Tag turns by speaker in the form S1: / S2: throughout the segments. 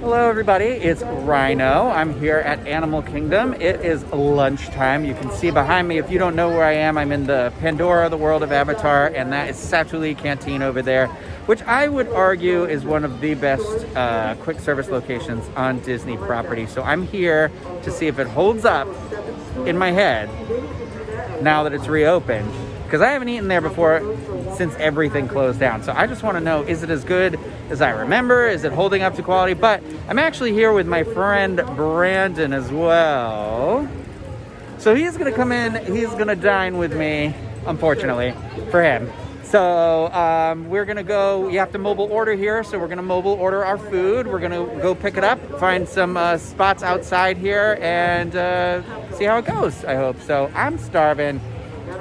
S1: Hello everybody, it's Ryno. I'm here at Animal Kingdom. It is lunchtime. You can see behind me, if you don't know where I am, I'm in the Pandora, the world of Avatar, and that is Satu'li Canteen over there, which I would argue is one of the best quick service locations on Disney property. So I'm here to see if it holds up in my head now that it's reopened, because I haven't eaten there before since everything closed down. So I just want to know, is it as good as I remember? Is it holding up to quality? But I'm actually here with my friend Brandon as well. So he's going to come in, he's going to dine with me, unfortunately, for him. So we're going to go, you have to mobile order here, so we're going to mobile order our food. We're going to go pick it up, find some spots outside here, and see how it goes, I hope. So I'm starving.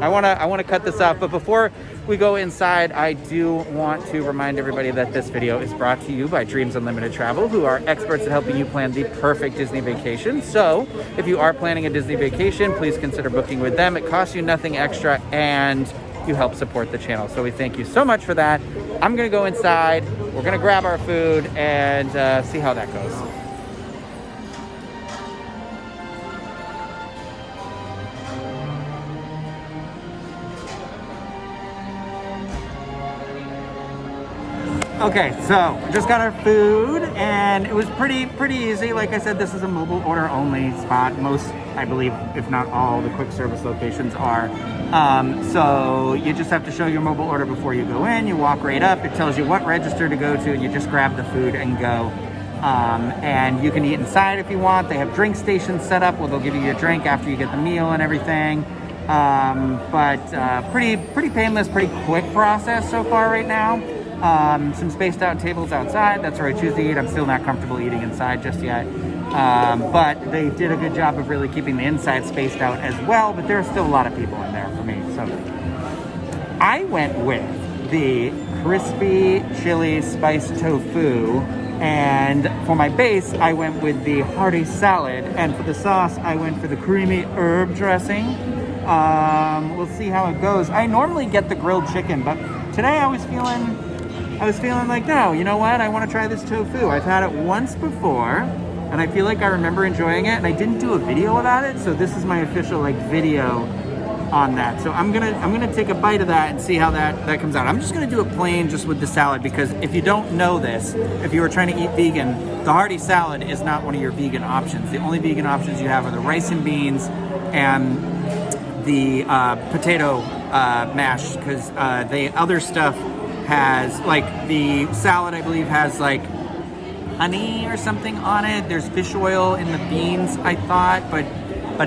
S1: I want to cut this off, but before we go inside, I do want to remind everybody that this video is brought to you by Dreams Unlimited Travel, who are experts at helping you plan the perfect Disney vacation. So if you are planning a Disney vacation, please consider booking with them. It costs you nothing extra and you help support the channel. So we thank you so much for that. I'm gonna go inside, we're gonna grab our food and see how that goes. Okay, so just got our food and it was pretty easy. Like I said, this is a mobile order only spot. Most, I believe, if not all, the quick service locations are. So you just have to show your mobile order before you go in. You walk right up, it tells you what register to go to, and you just grab the food and go. And you can eat inside if you want. They have drink stations set up where they'll give you your drink after you get the meal and everything. Pretty painless, pretty quick process so far right now. Some spaced out tables outside. That's where I choose to eat. I'm still not comfortable eating inside just yet. But they did a good job of really keeping the inside spaced out as well, but there are still a lot of people in there for me. So I went with the crispy chili spiced tofu, and for my base, I went with the hearty salad, and for the sauce, I went for the creamy herb dressing. We'll see how it goes. I normally get the grilled chicken, but today I was feeling like, no, you know what? I want to try this tofu. I've had it once before, and I feel like I remember enjoying it, and I didn't do a video about it, so this is my official video on that. So I'm gonna take a bite of that and see how that comes out. I'm just gonna do it plain, just with the salad, because if you don't know this, if you were trying to eat vegan, the hearty salad is not one of your vegan options. The only vegan options you have are the rice and beans and the potato mash, because the other stuff has, like, the salad, I believe, has like honey or something on it. There's fish oil in the beans, I thought, but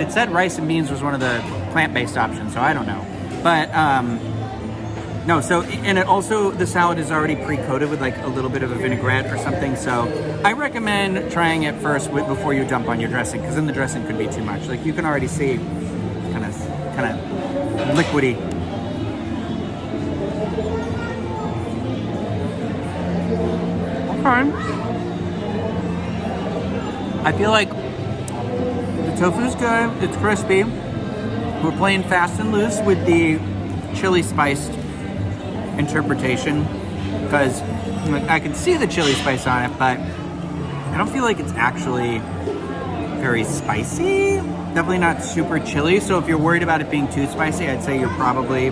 S1: it said rice and beans was one of the plant-based options, so I don't know. But no, so, and it also, the salad is already pre-coated with like a little bit of a vinaigrette or something, so I recommend trying it first before you dump on your dressing, because then the dressing could be too much. Like, you can already see kind of liquidy. I feel like the tofu's good, it's crispy. We're playing fast and loose with the chili spiced interpretation, because I can see the chili spice on it, but I don't feel like it's actually very spicy. Definitely not super chili, so if you're worried about it being too spicy, I'd say you're probably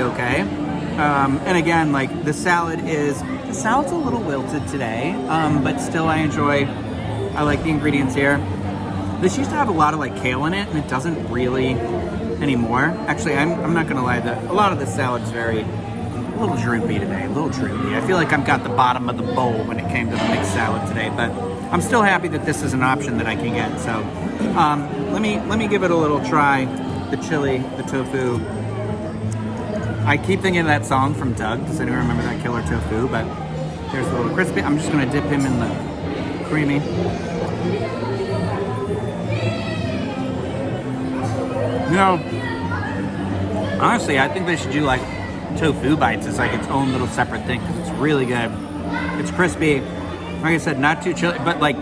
S1: okay. And again, like, the salad's a little wilted today, but still I like the ingredients here. This used to have a lot of like kale in it, and it doesn't really anymore. Actually, I'm not gonna lie, a lot of the salad's a little droopy today, a little droopy. I feel like I've got the bottom of the bowl when it came to the mixed salad today, but I'm still happy that this is an option that I can get. So let me give it a little try. The chili, the tofu. I keep thinking of that song from Doug. Does anyone remember that Killer Tofu? But there's a little crispy. I'm just gonna dip him in the creamy. You know, honestly, I think they should do like tofu bites as like its own little separate thing, because it's really good. It's crispy. Like I said, not too chili, but like,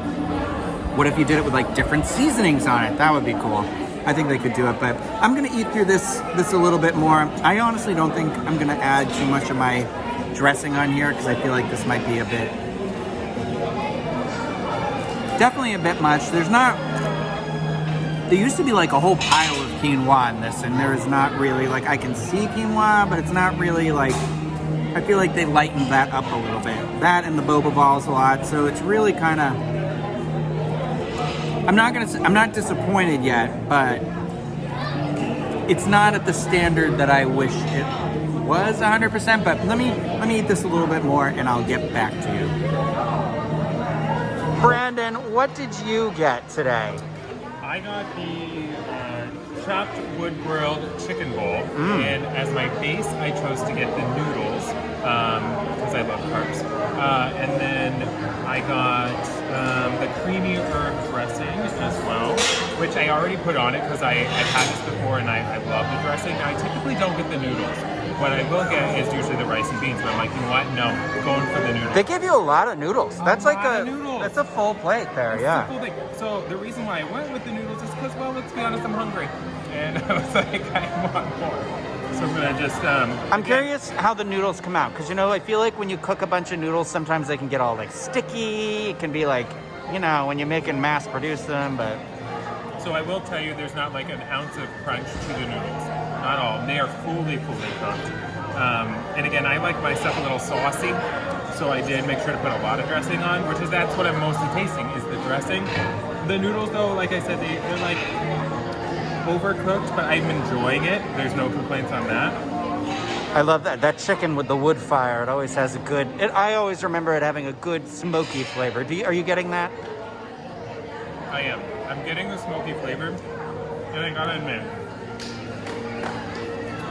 S1: what if you did it with like different seasonings on it? That would be cool. I think they could do it, but I'm gonna eat through this a little bit more. I honestly don't think I'm gonna add too much of my dressing on here, because I feel like this might be a bit definitely a bit much. There used to be like a whole pile of quinoa in this, and there's not really, like, I can see quinoa, but it's not really like, I feel like they lightened that up a little bit. That and the boba balls a lot, so it's really kind of, I'm not disappointed yet, but it's not at the standard that I wish it was 100%, but let me eat this a little bit more and I'll get back to you. Brandon, what did you get today?
S2: I got the chopped wood grilled chicken bowl, and as my base I chose to get the noodles because I love carbs. And then I got the creamy herb dressing as well, which I already put on it because I've had this before and I love the dressing. Now, I typically don't get the noodles. What I will get is usually the rice and beans, but I'm like, you know what? No, going for the noodles.
S1: They give you a lot of noodals. That's a full plate there, yeah.
S2: Full thing. So the reason why I went with the noodles is because, well, let's be honest, I'm hungry. And I was like, I want more. So I'm gonna just,
S1: I'm curious how the noodles come out, because, you know, I feel like when you cook a bunch of noodles, sometimes they can get all, like, sticky. It can be like, you know, when you make and mass produce them, but...
S2: So I will tell you, there's not like an ounce of crunch to the noodles. Not all. They are fully cooked. And again, I like my stuff a little saucy, so I did make sure to put a lot of dressing on, that's what I'm mostly tasting, is the dressing. The noodles, though, like I said, they're like overcooked, but I'm enjoying it. There's no complaints on that.
S1: I love that chicken with the wood fire. It always has a good. I always remember it having a good smoky flavor. Are you getting that?
S2: I am. I'm getting the smoky flavor, and I gotta admit,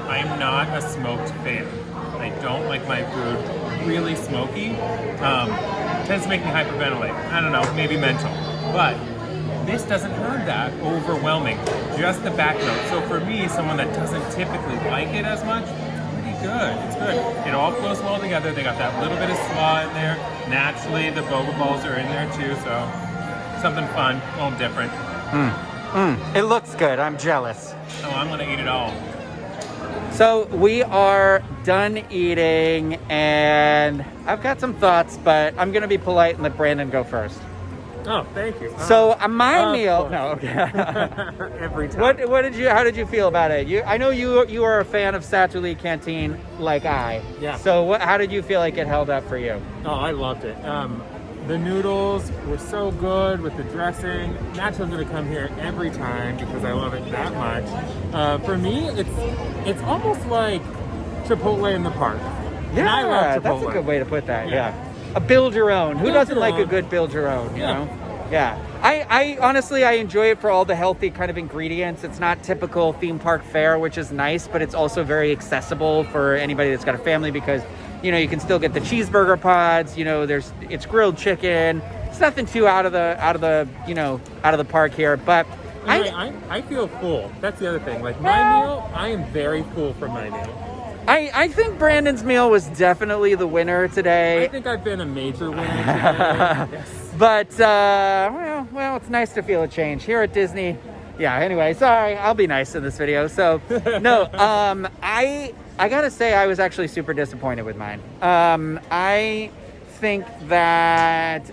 S2: I'm not a smoked fan. I don't like my food really smoky. Tends to make me hyperventilate. I don't know, maybe mental. But this doesn't have that overwhelming, just the back note. So for me, someone that doesn't typically like it as much, pretty good. It's good. It all flows well together. They got that little bit of slaw in there. Naturally, the boba balls are in there too, so something fun, a little different.
S1: It looks good. I'm jealous.
S2: Oh, I'm gonna eat it all.
S1: So we are done eating, and I've got some thoughts, but I'm gonna be polite and let Brandon go first.
S2: Oh, thank you.
S1: So my meal. No, okay.
S2: Every time.
S1: How did you feel about it? I know you are a fan of Satu'li Canteen, like I.
S2: Yeah.
S1: So how did you feel like it held up for you?
S2: Oh, I loved it. The noodles were so good with the dressing. Naturally, I'm gonna come here every time because I love it that much. For me, it's almost like Chipotle in the park.
S1: Yeah,
S2: and I love Chipotle.
S1: That's a good way to put that. Yeah. A build your own. Who doesn't like a good build your own? You know. Yeah. I honestly, I enjoy it for all the healthy kind of ingredients. It's not typical theme park fare, which is nice, but it's also very accessible for anybody that's got a family because, you know, you can still get the cheeseburger pods. You know, it's grilled chicken. It's nothing too out of the park here, but
S2: I feel full. That's the other thing. Like my meal, I am very full from my meal.
S1: I think Brandon's meal was definitely the winner today.
S2: I think I've been a major winner today. Yes.
S1: But, well, it's nice to feel a change here at Disney. Yeah, anyway, sorry, I'll be nice in this video. So, no, I gotta say I was actually super disappointed with mine. I think that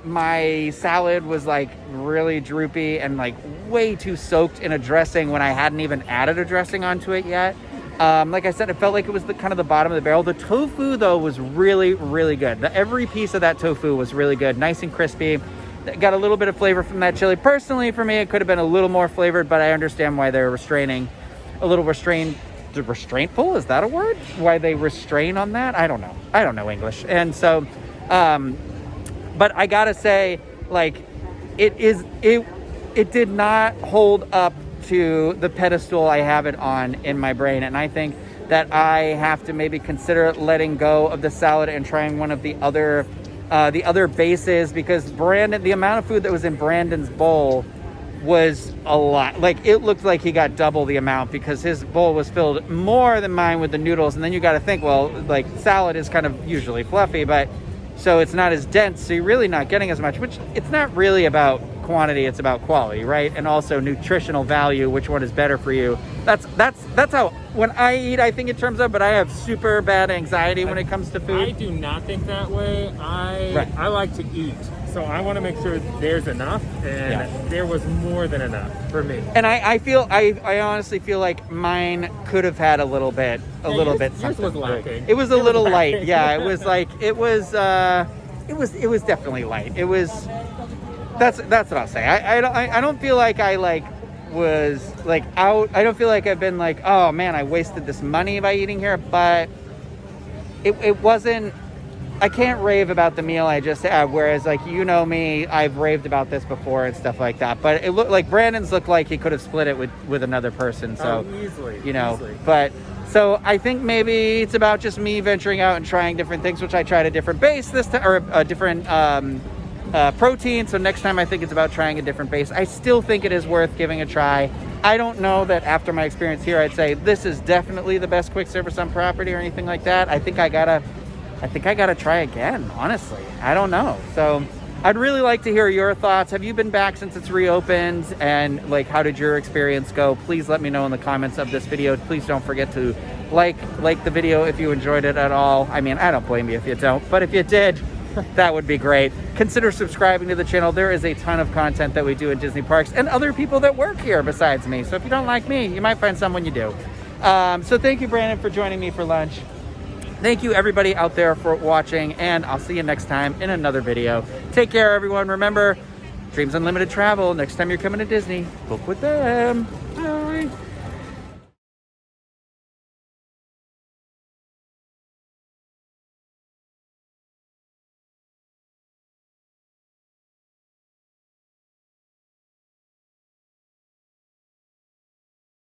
S1: my salad was like really droopy and like way too soaked in a dressing when I hadn't even added a dressing onto it yet. Like I said, it felt like it was the bottom of the barrel. The tofu, though, was really, really good. Every piece of that tofu was really good, nice and crispy. Got a little bit of flavor from that chili. Personally, for me, it could have been a little more flavored, but I understand why they're restraintful. Is that a word? Why they restrain on that? I don't know. I don't know English. And so, but I gotta say, like, it did not hold up to the pedestal I have it on in my brain, and I think that I have to maybe consider letting go of the salad and trying one of the other bases, because the amount of food that was in Brandon's bowl was a lot. Like, it looked like he got double the amount because his bowl was filled more than mine with the noodles, and then you got to think, well, like, salad is kind of usually fluffy, but so it's not as dense, so you're really not getting as much, which it's not really about quantity, it's about quality, right? And also nutritional value, which one is better for you. That's how when I eat, I think in terms of, but I have super bad anxiety when it comes to food.
S2: I do not think that way. I like to eat. So I want to make sure there's enough, and there was more than enough for me.
S1: And I honestly feel like mine could have had a little bit
S2: Yours
S1: something.
S2: was lacking.
S1: It was a little light. Yeah, it was like it was definitely light. It was that's what I'll say. I don't feel like I was out. I don't feel like I've been like, oh man, I wasted this money by eating here, but it wasn't. I can't rave about the meal I just had, whereas me, I've raved about this before and stuff like that. But it looked like Brandon's looked like he could have split it with another person. So
S2: easily,
S1: easily. But so I think maybe it's about just me venturing out and trying different things, which I tried a different base this time, or a different protein. So next time I think it's about trying a different base. I still think it is worth giving a try. I don't know that after my experience here, I'd say this is definitely the best quick service on property or anything like that. I think I gotta try again, honestly. I don't know. So I'd really like to hear your thoughts. Have you been back since it's reopened? And how did your experience go? Please let me know in the comments of this video. Please don't forget to like the video if you enjoyed it at all. I mean, I don't blame you if you don't, but if you did, that would be great. Consider subscribing to the channel. There is a ton of content that we do in Disney parks and other people that work here besides me. So if you don't like me, you might find someone you do. So thank you, Brandon, for joining me for lunch. Thank you everybody out there for watching, and I'll see you next time in another video. Take care, everyone. Remember, Dreams Unlimited Travel. Next time you're coming to Disney, book with them.